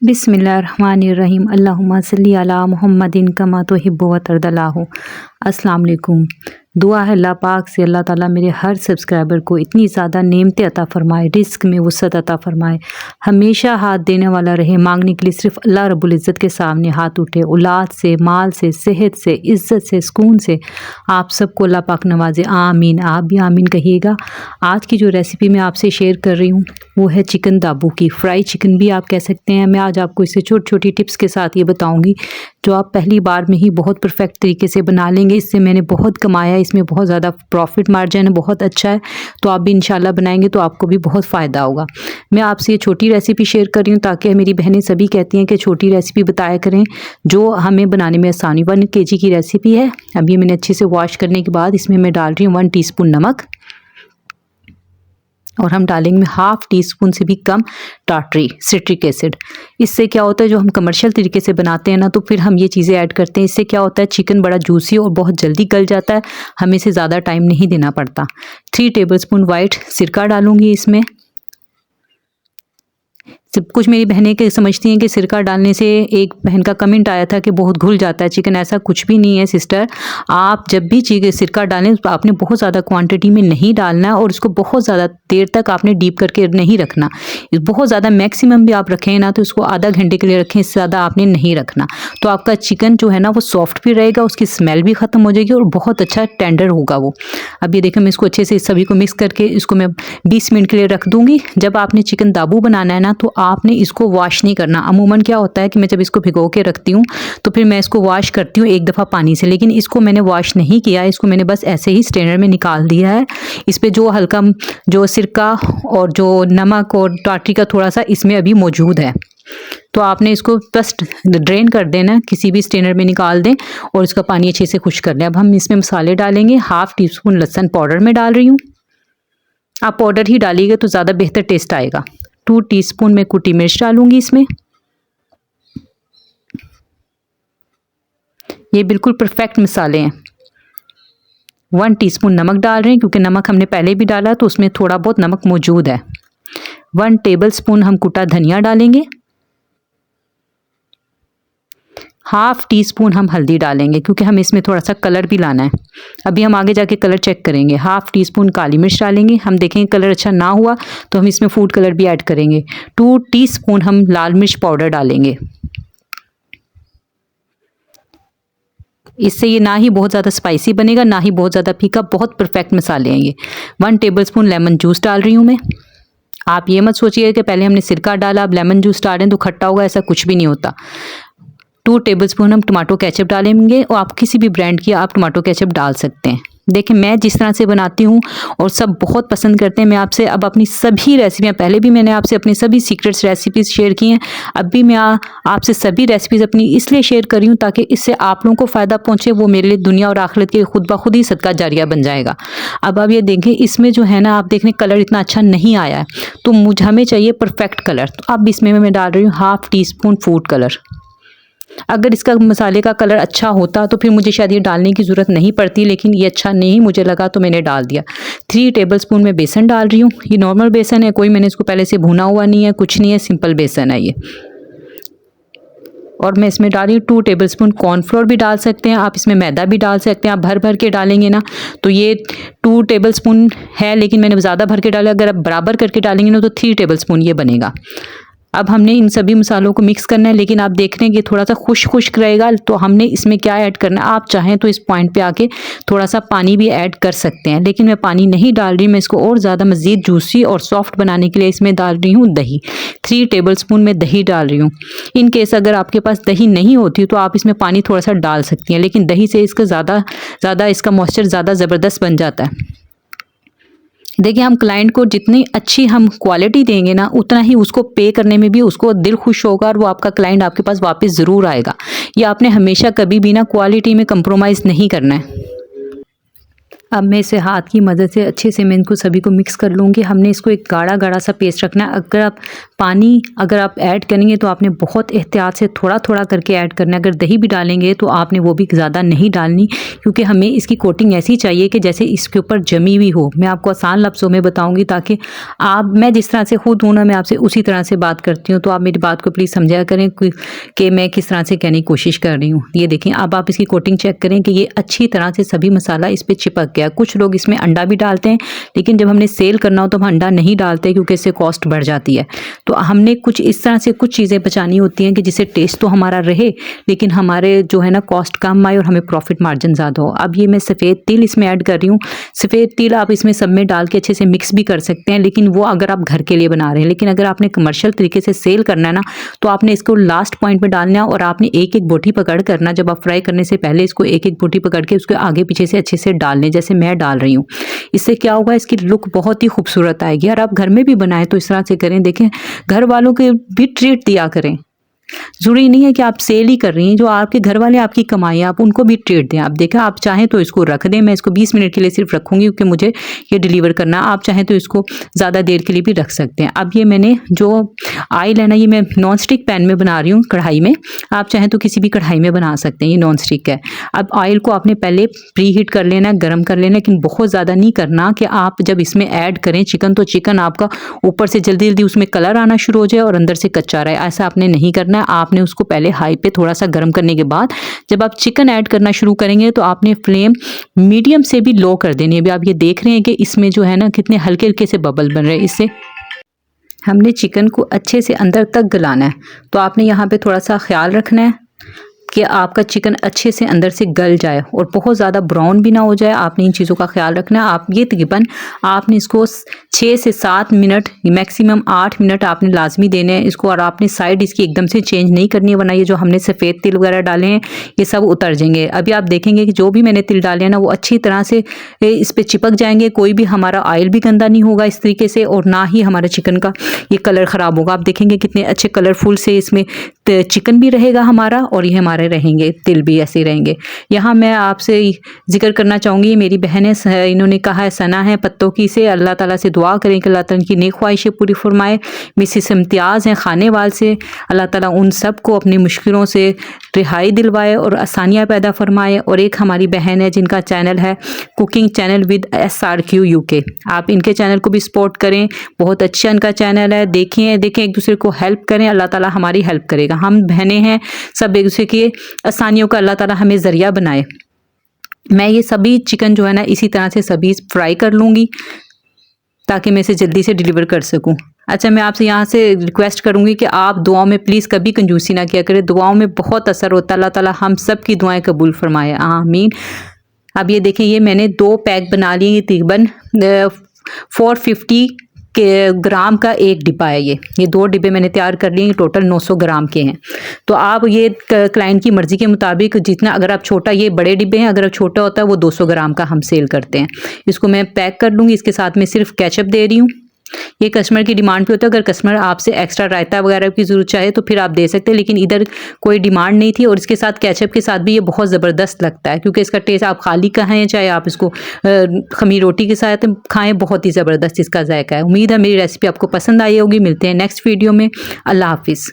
बिस्मिल्लाहिर्रहमानिर्रहीम अल्लाहुम्मा सल्ली अला मुहम्मदिन कमा तुहिब्बु व तर्दल्लाहु। अस्सलाम वालेकुम। दुआ है अल्लाह पाक से अल्लाह ताला मेरे हर सब्सक्राइबर को इतनी ज़्यादा नेमतें अता फ़रमाए, रिज़्क़ में वुसअत अता फ़रमाए, हमेशा हाथ देने वाला रहे। मांगने के लिए सिर्फ़ अल्लाह रब्बुल इज़्ज़त के सामने हाथ उठे। औलाद से, माल से, सेहत से, इज़्ज़त से, सुकून से आप सबको अल्लाह पाक नवाज़े। आमीन। आप भी आमीन कहिएगा। आज की जो रेसिपी मैं आपसे शेयर कर रही हूँ वो है चिकन दाबू की। फ्राई चिकन भी आप कह सकते हैं। मैं आज आपको इससे छोटी छोटी टिप्स के साथ ये बताऊँगी जो आप पहली बार में ही बहुत परफेक्ट तरीके से बना लेंगे। इससे मैंने बहुत कमाया, इसमें बहुत ज़्यादा प्रॉफिट मार्जिन है, बहुत अच्छा है। तो आप भी इंशाल्लाह बनाएंगे तो आपको भी बहुत फ़ायदा होगा। मैं आपसे ये छोटी रेसिपी शेयर कर रही हूँ ताकि मेरी बहनें सभी कहती हैं कि छोटी रेसिपी बताया करें जो हमें बनाने में आसानी। 1 kg की रेसिपी है। अभी मैंने अच्छे से वॉश करने के बाद इसमें मैं डाल रही हूँ 1 टीस्पून नमक और हम डालेंगे 1/2 टीस्पून से भी कम टाटरी सिट्रिक एसिड। इससे क्या होता है, जो हम कमर्शियल तरीके से बनाते हैं ना तो फिर हम ये चीज़ें ऐड करते हैं, इससे क्या होता है चिकन बड़ा जूसी और बहुत जल्दी गल जाता है, हमें इसे ज़्यादा टाइम नहीं देना पड़ता। 3 टेबलस्पून वाइट सिरका डालूंगी इसमें। सब कुछ मेरी बहनें के समझती हैं कि सिरका डालने से, एक बहन का कमेंट आया था कि बहुत घुल जाता है चिकन। ऐसा कुछ भी नहीं है सिस्टर। आप जब भी चिकन सिरका डालें तो आपने बहुत ज़्यादा क्वांटिटी में नहीं डालना है और इसको बहुत ज़्यादा देर तक आपने डीप करके नहीं रखना। बहुत ज़्यादा मैक्सिमम भी आप रखें ना तो इसको आधा घंटे के लिए रखें, इससे ज़्यादा आपने नहीं रखना। तो आपका चिकन जो है ना वो सॉफ्ट भी रहेगा, उसकी स्मेल भी ख़त्म हो जाएगी और बहुत अच्छा टेंडर होगा वो। अब ये देखें, मैं इसको अच्छे से इस सभी को मिक्स करके इसको मैं 20 मिनट के लिए रख दूँगी। जब आपने चिकन दाबू बनाना है ना तो आपने इसको वॉश नहीं करना। अमूमन क्या होता है कि मैं जब इसको भिगो के रखती हूँ तो फिर मैं इसको वॉश करती हूँ एक दफ़ा पानी से, लेकिन इसको मैंने वॉश नहीं किया। इसको मैंने बस ऐसे ही स्ट्रेनर में निकाल दिया है। इस पे जो हल्का जो सिरका और जो नमक और टाटरी का थोड़ा सा इसमें अभी मौजूद है, तो आपने इसको बस ड्रेन कर देना, किसी भी स्ट्रेनर में निकाल दें और इसका पानी अच्छे से खुश कर लें। अब हम इसमें मसाले डालेंगे। 1/2 टीस्पून लहसुन पाउडर में डाल रही हूँ। आप पाउडर ही डालिएगा तो ज़्यादा बेहतर टेस्ट आएगा। 2 टीस्पून में कुटी मिर्च डालूंगी इसमें। ये बिल्कुल परफेक्ट मसाले हैं। 1 टीस्पून नमक डाल रहे हैं क्योंकि नमक हमने पहले भी डाला तो उसमें थोड़ा बहुत नमक मौजूद है। 1 टेबलस्पून हम कुटा धनिया डालेंगे। 1/2 टीस्पून हम हल्दी डालेंगे क्योंकि हम इसमें थोड़ा सा कलर भी लाना है। अभी हम आगे जाके कलर चेक करेंगे। 1/2 टीस्पून काली मिर्च डालेंगे। हम देखेंगे कलर अच्छा ना हुआ तो हम इसमें फूड कलर भी ऐड करेंगे। 2 टीस्पून हम लाल मिर्च पाउडर डालेंगे। इससे ये ना ही बहुत ज़्यादा स्पाइसी बनेगा ना ही बहुत ज़्यादा फीका, बहुत परफेक्ट मसाले हैं ये। 1 टेबलस्पून लेमन जूस डाल रही हूँ मैं। आप ये मत सोचिए कि पहले हमने सिरका डाला अब लेमन जूस डालें तो खट्टा होगा, ऐसा कुछ भी नहीं होता। 2 टेबलस्पून हम टमाटो केचप डालेंगे और आप किसी भी ब्रांड की आप टमाटो केचप डाल सकते हैं। देखिए मैं जिस तरह से बनाती हूँ और सब बहुत पसंद करते हैं। मैं आपसे अब अपनी सभी रेसिपियाँ, पहले भी मैंने आपसे अपनी सभी सीक्रेट्स रेसिपीज़ शेयर की हैं, अब भी मैं आपसे सभी रेसिपीज़ अपनी इसलिए शेयर कर रही हूँ ताकि इससे आप लोगों को फ़ायदा पहुँचे। वो मेरे लिए दुनिया और आखिरत के खुद ब खुद ही सदका जारिया बन जाएगा। अब आप ये देखें, इसमें जो है ना आप देख रहे कलर इतना अच्छा नहीं आया है तो हमें चाहिए परफेक्ट कलर। तो अब इसमें मैं डाल रही हूँ 1/2 टीस्पून फूड कलर। अगर इसका मसाले का कलर अच्छा होता तो फिर मुझे शायद ये डालने की ज़रूरत नहीं पड़ती, लेकिन ये अच्छा नहीं मुझे लगा तो मैंने डाल दिया। 3 टेबलस्पून में बेसन डाल रही हूँ। ये नॉर्मल बेसन है, कोई मैंने इसको पहले से भुना हुआ नहीं है, कुछ नहीं है, सिंपल बेसन है ये। और मैं इसमें डाल रही हूँ 2 टेबलस्पून कॉर्नफ्लोर भी डाल सकते हैं आप, इसमें मैदा भी डाल सकते हैं। आप भर भर के डालेंगे ना तो ये 2 टेबलस्पून है, लेकिन मैंने ज़्यादा भर के डाला। अगर आप बराबर करके डालेंगे ना तो 3 टेबलस्पून ये बनेगा। अब हमने इन सभी मसालों को मिक्स करना है, लेकिन आप देख रहे हैं कि थोड़ा सा खुश्क रहेगा तो हमने इसमें क्या ऐड करना है। आप चाहें तो इस पॉइंट पे आके थोड़ा सा पानी भी ऐड कर सकते हैं, लेकिन मैं पानी नहीं डाल रही। मैं इसको और ज़्यादा मज़ीद जूसी और सॉफ्ट बनाने के लिए इसमें डाल रही हूँ दही। 3 टेबलस्पून में दही डाल रही हूँ। इन केस अगर आपके पास दही नहीं होती तो आप इसमें पानी थोड़ा सा डाल सकती हैं, लेकिन दही से इसका ज़्यादा इसका मॉइस्चर ज़्यादा ज़बरदस्त बन जाता है। देखिए हम क्लाइंट को जितनी अच्छी हम क्वालिटी देंगे ना उतना ही उसको पे करने में भी उसको दिल खुश होगा और वो आपका क्लाइंट आपके पास वापस ज़रूर आएगा। ये आपने हमेशा कभी भी ना क्वालिटी में कंप्रोमाइज़ नहीं करना है। अब मैं इसे हाथ की मदद से अच्छे से मैं इनको सभी को मिक्स कर लूँगी। हमने इसको एक गाढ़ा गाढ़ा सा पेस्ट रखना है। अगर आप पानी अगर आप ऐड करेंगे तो आपने बहुत एहतियात से थोड़ा थोड़ा करके ऐड करना है। अगर दही भी डालेंगे तो आपने वो भी ज़्यादा नहीं डालनी, क्योंकि हमें इसकी कोटिंग ऐसी चाहिए कि जैसे इसके ऊपर जमी हुई हो। मैं आपको आसान लफ्ज़ों में बताऊंगी ताकि मैं जिस तरह से खुद हूँ ना, मैं आपसे उसी तरह से बात करती हूँ, तो आप मेरी बात को प्लीज़ समझा करें कि मैं किस तरह से कहने की कोशिश कर रही हूँ। ये देखें, अब आप इसकी कोटिंग चेक करें कि ये अच्छी तरह से सभी मसाला इस पर चिपक गया। कुछ लोग इसमें अंडा भी डालते हैं, लेकिन जब हमने सेल करना हो तो हम अंडा नहीं डालते, क्योंकि इससे कॉस्ट बढ़ जाती है। तो हमने कुछ इस तरह से कुछ चीज़ें बचानी होती हैं कि जिससे टेस्ट तो हमारा रहे, लेकिन हमारे जो है ना कॉस्ट कम आए और हमें प्रॉफिट मार्जिन ज़्यादा हो। अब ये मैं सफ़ेद तिल इसमें ऐड कर रही हूँ। सफ़ेद तिल आप इसमें सब में डाल के अच्छे से मिक्स भी कर सकते हैं, लेकिन वो अगर आप घर के लिए बना रहे हैं। लेकिन अगर आपने कमर्शियल तरीके से सेल करना है ना, तो आपने इसको लास्ट पॉइंट पे डालना है और आपने एक एक बोटी पकड़ करना, जब आप फ्राई करने से पहले इसको एक एक बोटी पकड़ के उसके आगे पीछे से अच्छे से डाल लें, जैसे मैं डाल रही हूँ। इससे क्या होगा, इसकी लुक बहुत ही खूबसूरत आएगी। और आप घर में भी बनाएं तो इस तरह से करें। देखें, घर वालों के भी ट्रीट दिया करें। ज़रूरी नहीं है कि आप सेल ही कर रही हैं, जो आपके घर वाले आपकी कमाई है आप उनको भी ट्रीट दें। आप देखें, आप चाहें तो इसको रख दें। मैं इसको 20 मिनट के लिए सिर्फ रखूँगी क्योंकि मुझे ये डिलीवर करना है। आप चाहें तो इसको ज़्यादा देर के लिए भी रख सकते हैं। अब ये मैंने जो ऑयल है ना, ये मैं नॉन स्टिक पैन में बना रही हूँ, कढ़ाई में। आप चाहें तो किसी भी कढ़ाई में बना सकते हैं, ये नॉन स्टिक है। अब ऑयल को आपने पहले प्री हीट कर लेना, गर्म कर लेना, लेकिन बहुत ज़्यादा नहीं करना कि आप जब इसमें ऐड करें चिकन, तो चिकन आपका ऊपर से जल्दी जल्दी उसमें कलर आना शुरू हो जाए और अंदर से कच्चा रहे। ऐसा आपने नहीं करना है। आपने उसको पहले हाई पे थोड़ा सा गर्म करने के बाद जब आप चिकन ऐड करना शुरू करेंगे तो आपने फ्लेम मीडियम से भी लो कर देनी है। अभी आप ये देख रहे हैं कि इसमें जो है ना कितने हल्के हल्के से बबल बन रहे हैं। इससे हमने चिकन को अच्छे से अंदर तक गलाना है। तो आपने यहाँ पे थोड़ा सा ख्याल रखना है कि आपका चिकन अच्छे से अंदर से गल जाए और बहुत ज़्यादा ब्राउन भी ना हो जाए। आपने इन चीज़ों का ख्याल रखना है। आप ये तकरीबन आपने इसको 6 से 7 मिनट, मैक्सिमम 8 मिनट आपने लाजमी देने हैं इसको। और आपने साइड इसकी एकदम से चेंज नहीं करनी है, वरना ये जो हमने सफ़ेद तिल वगैरह डाले हैं ये सब उतर जाएंगे। अभी आप देखेंगे कि जो भी मैंने तिल डाले हैं ना, वो अच्छी तरह से इस पर चिपक जाएंगे। कोई भी हमारा ऑयल भी गंदा नहीं होगा इस तरीके से, और ना ही हमारे चिकन का ये कलर ख़राब होगा। आप देखेंगे कितने अच्छे कलरफुल से इसमें चिकन भी रहेगा हमारा, और ये हमारे रहेंगे तिल भी ऐसे रहेंगे। यहाँ मैं आपसे जिक्र करना चाहूँगी, मेरी बहन है, इन्होंने कहा है सना है पत्तों की से, अल्लाह ताला से दुआ करें कि अल्लाह ताला इनकी नेक ख्वाहिशें पूरी फरमाए। मिसेस इम्तियाज़ हैं खानेवाल से, अल्लाह ताला उन सब को अपनी मुश्किलों से रिहाई दिलवाए और आसानियाँ पैदा फरमाए। और एक हमारी बहन है जिनका चैनल है cooking channel with SRQ UK, आप इनके चैनल को भी सपोर्ट करें। बहुत अच्छा इनका चैनल है, देखें एक दूसरे को हेल्प करें, अल्लाह ताला हमारी हेल्प करेगा। हम बहनें हैं, सब एक दूसरे की आसानियों का अल्लाह ताला हमें ज़रिया बनाए। मैं ये सभी चिकन जो है ना इसी तरह से सभी फ्राई कर लूँगी ताकि मैं इसे जल्दी से डिलीवर कर सकूँ। अच्छा, मैं आपसे यहाँ से रिक्वेस्ट करूँगी कि आप दुआओं में प्लीज़ कभी कंजूसी ना किया करें। दुआओं में बहुत असर होता है। अल्लाह ताला हम सब की दुआएं कबूल फरमाए, आमीन। अब ये देखें, ये मैंने 2 पैक बना लिए। तकरीबन 450 के ग्राम का एक डिब्बा है। ये 2 डिब्बे मैंने तैयार कर लिए, टोटल 900 ग्राम के हैं। तो आप ये क्लाइंट की मर्ज़ी के मुताबिक जितना, अगर आप छोटा, ये बड़े डिब्बे हैं, अगर छोटा होता है वो 200 ग्राम का हम सेल करते हैं। इसको मैं पैक कर लूँगी। इसके साथ में सिर्फ केचप दे रही हूँ। ये कस्टमर की डिमांड पे होता है। अगर कस्टमर आपसे एक्स्ट्रा रायता वगैरह की ज़रूरत चाहे तो फिर आप दे सकते हैं, लेकिन इधर कोई डिमांड नहीं थी। और इसके साथ केचप के साथ भी ये बहुत ज़बरदस्त लगता है, क्योंकि इसका टेस्ट आप खाली खाएं चाहे आप इसको खमीर रोटी के साथ खाएं, बहुत ही ज़बरदस्त इसका जायका है। उम्मीद है मेरी रेसिपी आपको पसंद आई होगी। मिलते हैं नेक्स्ट वीडियो में। अल्लाह हाफिज़।